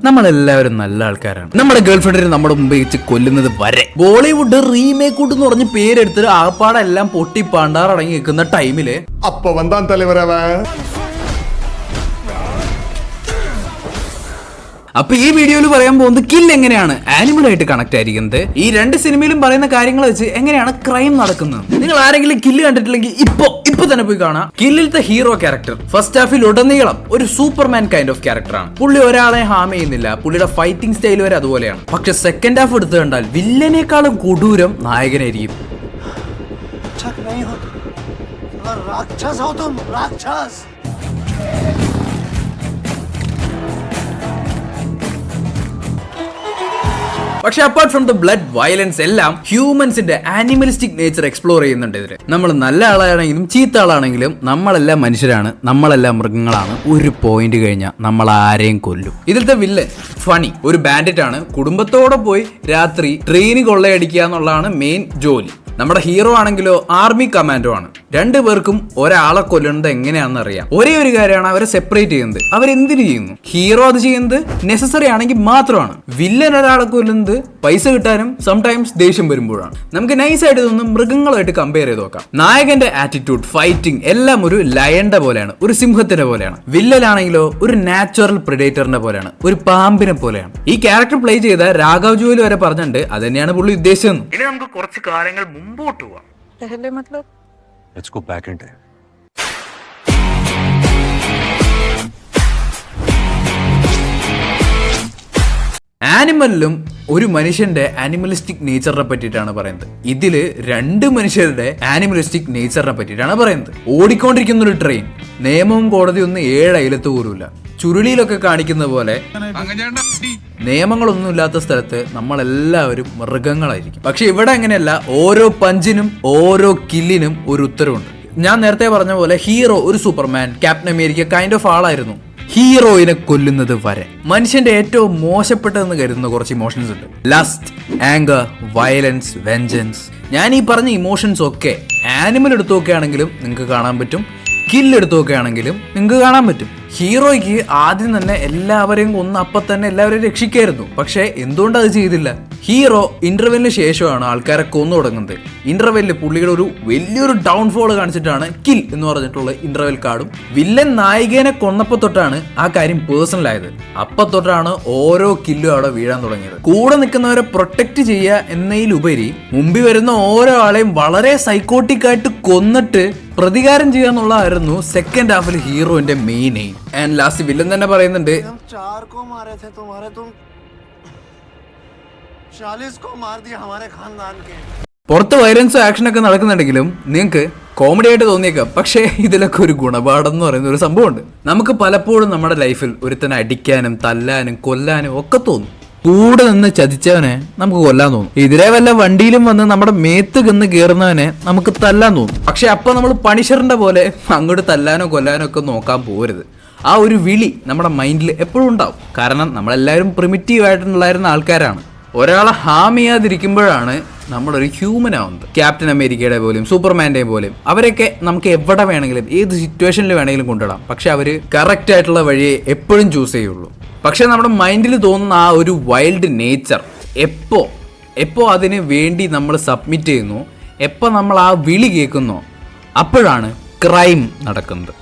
നമ്മളെല്ലാവരും നല്ല ആൾക്കാരാണ്. നമ്മുടെ ഗേൾഫ്രണ്ടിനെ നമ്മുടെ മുമ്പ് വെച്ച് കൊല്ലുന്നത് വരെ. ബോളിവുഡ് റീമേക്ക് ഊട്ട് എന്ന് പറഞ്ഞ് പേരെടുത്തിട്ട് ആപ്പാടെല്ലാം പൊട്ടി പാണ്ടാറടങ്ങി നിൽക്കുന്ന ടൈമില് അപ്പൊ വന്താൻ തലവരവ. അപ്പൊ ഈ വീഡിയോയിൽ പറയാൻ പോകുന്നത് കിൽ എങ്ങനെയാണ് ആനിമലായിട്ട് കണക്ട് ആയിരിക്കുന്നത്, ഈ രണ്ട് സിനിമയിലും പറയുന്ന കാര്യങ്ങൾ വെച്ച് എങ്ങനെയാണ് ക്രൈം നടക്കുന്നത്. നിങ്ങൾ ആരെങ്കിലും കില്ല് കണ്ടിട്ടില്ലെങ്കിൽ ഇപ്പൊ തന്നെ പോയി കാണാം. കില്ലിലത്തെ ഹീറോ ക്യാരക്ടർ ഫസ്റ്റ് ഹാഫിൽ ഉടനീളം ഒരു സൂപ്പർമാൻ കൈൻഡ് ഓഫ് ക്യാരക്ടറാണ്. പുള്ളി ഒരാളെ ഹാം ചെയ്യുന്നില്ല, പുള്ളിയുടെ ഫൈറ്റിംഗ് സ്റ്റൈൽ വരെ അതുപോലെയാണ്. പക്ഷെ സെക്കൻഡ് ഹാഫ് എടുത്തു കണ്ടാൽ വില്ലനേക്കാളും കൊടൂരം നായകനായിരിക്കും. പക്ഷെ apart from the blood violence എല്ലാം ഹ്യൂമൻസിന്റെ ആനിമലിസ്റ്റിക് നേച്ചർ എക്സ്പ്ലോർ ചെയ്യുന്നുണ്ട് ഇതിൽ. നമ്മൾ നല്ല ആളാണെങ്കിലും ചീത്ത ആളാണെങ്കിലും നമ്മളെല്ലാം മനുഷ്യരാണ്, നമ്മളെല്ലാം മൃഗങ്ങളാണ്. ഒരു പോയിന്റ് കഴിഞ്ഞാൽ നമ്മൾ ആരെയും കൊല്ലും. ഇതിലത്തെ വില്ലൻ ഫണി ഒരു ബാൻഡിറ്റ് ആണ്. കുടുംബത്തോടെ പോയി രാത്രി ട്രെയിൻ കൊള്ളയടിക്കുക എന്നുള്ളതാണ് മെയിൻ ജോലി. നമ്മുടെ ഹീറോ ആണെങ്കിലോ ആർമി കമാൻഡോ ആണ്. രണ്ടുപേർക്കും ഒരാളെ കൊല്ലുന്നത് എങ്ങനെയാണെന്ന് അറിയാം. ഒരേ ഒരു കാര്യമാണ് അവരെ സെപ്പറേറ്റ് ചെയ്യുന്നത്. അവരെന്തിനു ചെയ്യുന്നു? ഹീറോ അത് ചെയ്യുന്നത് നെസസറി ആണെങ്കിൽ മാത്രമാണ്. വില്ലൻ ഒരാളെ കൊല്ലുന്നത് പൈസ കിട്ടാനും സംടൈംസ് ദേഷ്യം വരുമ്പോഴാണ്. നമുക്ക് നൈസായിട്ട് ഇതൊന്നും മൃഗങ്ങളുമായിട്ട് കമ്പയർ ചെയ്ത് നോക്കാം. നായകന്റെ ആറ്റിറ്റ്യൂഡ്, ഫൈറ്റിംഗ് എല്ലാം ഒരു ലയന്റെ പോലെയാണ്, ഒരു സിംഹത്തിന്റെ പോലെയാണ്. വില്ലനാണെങ്കിലോ ഒരു നാച്ചുറൽ പ്രെഡേറ്ററിന്റെ പോലെയാണ്, ഒരു പാമ്പിനെ പോലെയാണ്. ഈ ക്യാരക്ടർ പ്ലേ ചെയ്ത രാഘവ് ജോലി വരെ പറഞ്ഞിട്ടുണ്ട് അത് തന്നെയാണ് പുള്ളി ഉദ്ദേശിച്ചത്. ഇനി നമുക്ക് കുറച്ച് കാലങ്ങൾ മുമ്പോട്ട് പോവാം. Let's go back in time. ആനിമലിലും ഒരു മനുഷ്യന്റെ ആനിമലിസ്റ്റിക് നേച്ചറിനെ പറ്റിയിട്ടാണ് പറയുന്നത്. ഇതില് രണ്ട് മനുഷ്യരുടെ ആനിമലിസ്റ്റിക് നേച്ചറിനെ പറ്റിയിട്ടാണ് പറയുന്നത്. ഓടിക്കൊണ്ടിരിക്കുന്ന ഒരു ട്രെയിൻ, നിയമവും കോടതിയും ഒന്നും 7 അയലത്ത് പോലുമില്ല. ചുരുളിയിലൊക്കെ കാണിക്കുന്ന പോലെ നിയമങ്ങളൊന്നും ഇല്ലാത്ത സ്ഥലത്ത് നമ്മളെല്ലാവരും മൃഗങ്ങളായിരിക്കും. പക്ഷെ ഇവിടെ അങ്ങനെയല്ല. ഓരോ പഞ്ചിനും ഓരോ കില്ലിനും ഒരു ഉത്തരവുണ്ട്. ഞാൻ നേരത്തെ പറഞ്ഞ പോലെ ഹീറോ ഒരു Superman, captain America kind of ആളായിരുന്നു. ഹീറോയിനെ കൊല്ലുന്നത് വരെ. മനുഷ്യന്റെ ഏറ്റവും മോശപ്പെട്ടതെന്ന് കരുതുന്ന കുറച്ച് ഇമോഷൻസ് ഉണ്ട്. Lust, anger, violence, vengeance. ഞാൻ ഈ പറഞ്ഞ ഇമോഷൻസ് ഒക്കെ ആനിമൽ എടുത്തു നോക്കുകയാണെങ്കിലും നിങ്ങൾക്ക് കാണാൻ പറ്റും, കില്ല് എടുത്തു നോക്കുകയാണെങ്കിലും നിങ്ങൾക്ക് കാണാൻ പറ്റും. ഹീറോയ്ക്ക് ആദ്യം തന്നെ എല്ലാവരെയും കൊന്ന് അപ്പം തന്നെ എല്ലാവരെയും രക്ഷിക്കായിരുന്നു. പക്ഷെ എന്തുകൊണ്ട് അത് ചെയ്തില്ല? ഹീറോ ഇന്റർവെല്ലിന് ശേഷമാണ് ആൾക്കാരെ കൊന്നു തുടങ്ങുന്നത്. ഇന്റർവെല്ലിൽ പുള്ളിയുടെ ഒരു വലിയൊരു ഡൗൺഫോൾ കാണിച്ചിട്ടാണ് കിൽ എന്ന് പറഞ്ഞിട്ടുള്ള ഇന്റർവെൽ കാർഡും. വില്ലൻ നായികനെ കൊന്നപ്പോ തൊട്ടാണ് ആ കാര്യം പേഴ്സണൽ ആയത്. അപ്പൊ തൊട്ടാണ് ഓരോ കില്ലും അവിടെ വീഴാൻ തുടങ്ങിയത്. കൂടെ നിൽക്കുന്നവരെ പ്രൊട്ടക്ട് ചെയ്യുക എന്നതിലുപരി മുമ്പിൽ വരുന്ന ഓരോ ആളെയും വളരെ സൈക്കോട്ടിക് ആയിട്ട് കൊന്നിട്ട് പ്രതികാരം ചെയ്യാന്നുള്ളതായിരുന്നു സെക്കൻഡ് ഹാഫിൽ ഹീറോന്റെ main aim. And last villain തന്നെ പറയുന്നുണ്ട്, പുറത്ത് വയലൻസും ആക്ഷനൊക്കെ നടക്കുന്നുണ്ടെങ്കിലും നിങ്ങൾക്ക് കോമഡി ആയിട്ട് തോന്നിയേക്കാം. പക്ഷേ ഇതിലൊക്കെ ഒരു ഗുണപാഠം എന്ന് പറയുന്ന ഒരു സംഭവമുണ്ട്. നമുക്ക് പലപ്പോഴും നമ്മുടെ ലൈഫിൽ ഒരുത്തനെ അടിക്കാനും തല്ലാനും കൊല്ലാനും ഒക്കെ തോന്നും. കൂടെ നിന്ന് ചതിച്ചവനെ നമുക്ക് കൊല്ലാൻ തോന്നും. ഇതിലെ വല്ല വണ്ടിയിലും വന്ന് നമ്മുടെ മേത്ത് കന്ന് കയറുന്നവനെ നമുക്ക് തല്ലാൻ തോന്നും. പക്ഷെ അപ്പൊ നമ്മൾ പണിഷറിന്റെ പോലെ അങ്ങോട്ട് തല്ലാനോ കൊല്ലാനോ ഒക്കെ നോക്കാൻ പോരുത്. ആ ഒരു വിളി നമ്മുടെ മൈൻഡിൽ എപ്പോഴും ഉണ്ടാവും. കാരണം നമ്മളെല്ലാവരും പ്രിമിറ്റീവ് ആയിട്ടുണ്ടായിരുന്ന ആൾക്കാരാണ്. ഒരാളെ ഹാം ചെയ്യാതിരിക്കുമ്പോഴാണ് നമ്മളൊരു ഹ്യൂമൻ ആവുന്നത്. ക്യാപ്റ്റൻ അമേരിക്കയുടെ പോലും സൂപ്പർമാൻ്റെ പോലും അവരൊക്കെ നമുക്ക് എവിടെ വേണമെങ്കിലും ഏത് സിറ്റുവേഷനിൽ വേണമെങ്കിലും കൊണ്ടുവിടാം. പക്ഷെ അവർ കറക്റ്റ് ആയിട്ടുള്ള വഴിയെ എപ്പോഴും ചൂസ് ചെയ്യുള്ളൂ. പക്ഷെ നമ്മുടെ മൈൻഡിൽ തോന്നുന്ന ആ ഒരു വൈൽഡ് നേച്ചർ എപ്പോ അതിന് വേണ്ടി നമ്മൾ സബ്മിറ്റ് ചെയ്യുന്നു, എപ്പോൾ നമ്മൾ ആ വിളി കേൾക്കുന്നോ അപ്പോഴാണ് ക്രൈം നടക്കുന്നത്.